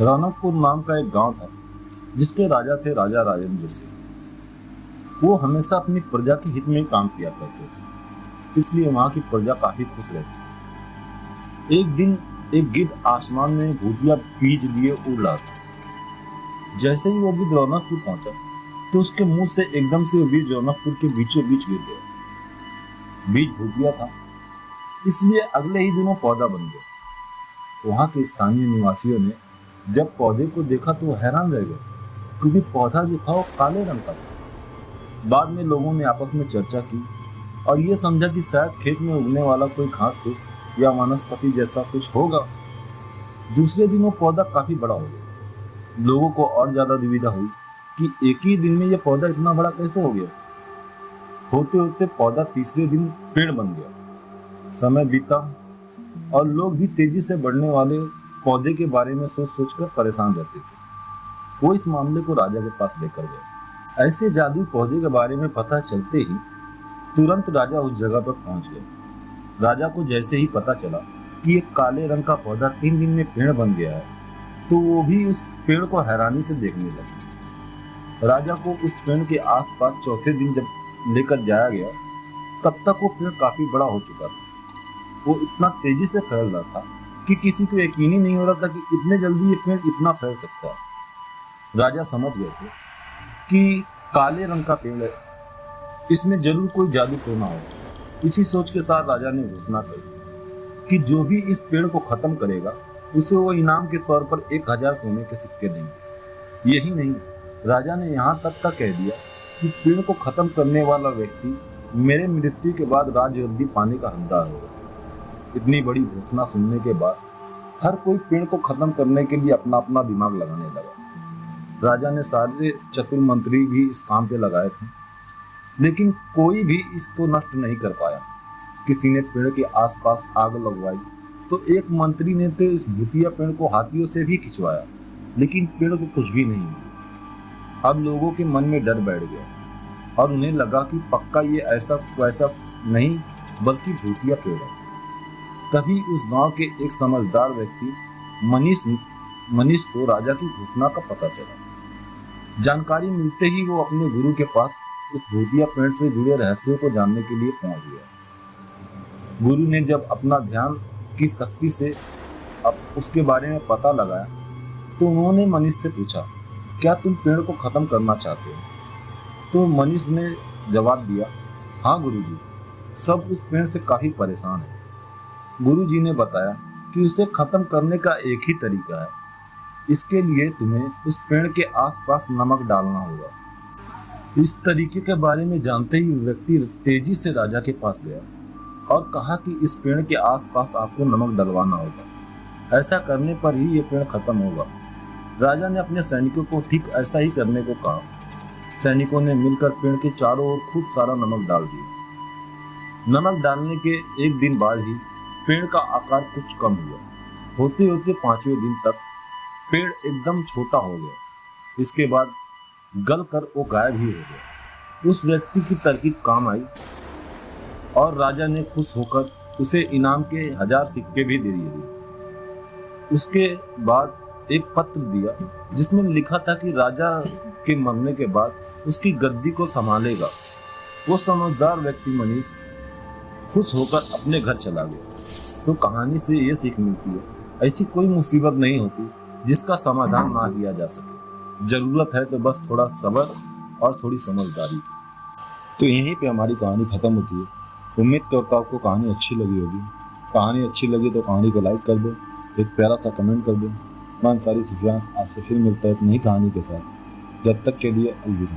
रौनकपुर नाम का एक गांव था जिसके राजा थे राजा राजेंद्र सिंह। वो हमेशा अपनी प्रजा के हित में काम किया करते थे, इसलिए वहां की प्रजा काफी खुश रहती थी। एक दिन एक गिद्ध आसमान में भूतिया बीज लिए उड़ रहा था। जैसे ही वो गिद्ध रौनकपुर पहुंचा तो उसके मुंह से एकदम से वो बीज रौनकपुर के बीचों बीच गिर गया। बीज भूतिया था, इसलिए अगले ही दिनों पौधा बन गया। वहां के स्थानीय निवासियों ने जब पौधे को देखा तो हैरान रह गए, क्योंकि पौधा जो था वो काले रंग का था। बाद में लोगों ने आपस में चर्चा की और ये समझा कि शायद खेत में उगने वाला कोई घास फूस या वनस्पति जैसा कुछ होगा। दूसरे दिन वो पौधा काफी बड़ा हो गया। लोगों को और ज्यादा दुविधा हुई कि एक ही दिन में यह पौधा इतना बड़ा कैसे हो गया। होते होते पौधा तीसरे दिन पेड़ बन गया। समय बीता और लोग भी तेजी से बढ़ने वाले पौधे के बारे में सोच सोचकर परेशान रहते थे। वो इस मामले को राजा के पास लेकर गए। ऐसे जादुई पौधे के बारे में पता चलते ही तुरंत राजा उस जगह पर पहुंच गए। राजा को जैसे ही पता चला कि एक काले रंग का पौधा 3 दिन में पेड़ बन गया है, तो वो भी उस पेड़ को हैरानी से देखने लगे। राजा को उस पेड़ के आसपास चौथे दिन जब लेकर जाया गया, तब तक वो पेड़ काफी बड़ा हो चुका था। वो इतना तेजी से फैल रहा था कि किसी को यकीन ही नहीं हो रहा था कि इतने जल्दी ये पेड़ इतना फैल सकता है। राजा समझ गए थे कि काले रंग का पेड़ है, इसमें जरूर कोई जादू टोना होगा। इसी सोच के साथ राजा ने घोषणा की कि जो भी इस पेड़ को खत्म करेगा उसे वो इनाम के तौर पर 1000 सोने के सिक्के देंगे। यही नहीं, राजा ने यहाँ तक कह दिया कि पेड़ को खत्म करने वाला व्यक्ति मेरे मृत्यु के बाद राजगद्दी पाने का हकदार होगा। इतनी बड़ी घोषणा सुनने के बाद हर कोई पेड़ को खत्म करने के लिए अपना अपना दिमाग लगाने लगा। राजा ने सारे चतुर मंत्री भी इस काम पे लगाए थे, लेकिन कोई भी इसको नष्ट नहीं कर पाया। किसी ने पेड़ के आसपास आग लगवाई तो एक मंत्री ने तो इस भूतिया पेड़ को हाथियों से भी खिंचवाया, लेकिन पेड़ को कुछ भी नहीं हुआ। अब लोगों के मन में डर बैठ गया और उन्हें लगा कि पक्का ये ऐसा वैसा नहीं बल्कि भूतिया पेड़ है। तभी उस गांव के एक समझदार व्यक्ति मनीष को राजा की घोषणा का पता चला। जानकारी मिलते ही वो अपने गुरु के पास उस भूतिया पेड़ से जुड़े रहस्यों को जानने के लिए पहुंच गया। गुरु ने जब अपना ध्यान की शक्ति से अब उसके बारे में पता लगाया तो उन्होंने मनीष से पूछा, क्या तुम पेड़ को खत्म करना चाहते हो? तो मनीष ने जवाब दिया, हाँ गुरुजी, सब उस पेड़ से काफी परेशान है। गुरुजी ने बताया कि उसे खत्म करने का एक ही तरीका है। इसके लिए तुम्हें उस पेड़ के आसपास नमक डालना होगा। इस तरीके के बारे में जानते ही व्यक्ति तेजी से राजा के पास गया और कहा कि इस पेड़ के आसपास आपको नमक डलवाना होगा। ऐसा करने पर ही ये पेड़ खत्म होगा। राजा ने अपने सैनिकों को ठीक ऐसा ही करने को कहा। सैनिकों ने मिलकर पेड़ के चारों ओर खूब सारा नमक डाल दिया। नमक डालने के एक दिन बाद ही पेड़ का आकार कुछ कम हुआ। होते होते 5वें दिन तक पेड़ एकदम छोटा हो गया। इसके बाद गल कर वो गायब ही हो गया। उस व्यक्ति की तरकीब काम आई और राजा ने खुश होकर उसे इनाम के 1000 सिक्के भी दे दिए। उसके बाद एक पत्र दिया जिसमें लिखा था कि राजा के मरने के बाद उसकी गद्दी को संभालेगा। वो समझदार व्यक्ति मनीष खुश होकर अपने घर चला गया। तो कहानी से ये सीख मिलती है, ऐसी कोई मुसीबत नहीं होती जिसका समाधान ना किया जा सके। जरूरत है तो बस थोड़ा सब्र और थोड़ी समझदारी। तो यहीं पे हमारी कहानी खत्म होती है। उम्मीद करता हूँ आपको कहानी अच्छी लगी होगी। कहानी अच्छी लगी तो कहानी को लाइक कर दो, एक प्यारा सा कमेंट कर दो। मैं अंसारी सुफियान आपसे फिर मिलता है एक नई कहानी के साथ। जब तक के लिए अलविदा।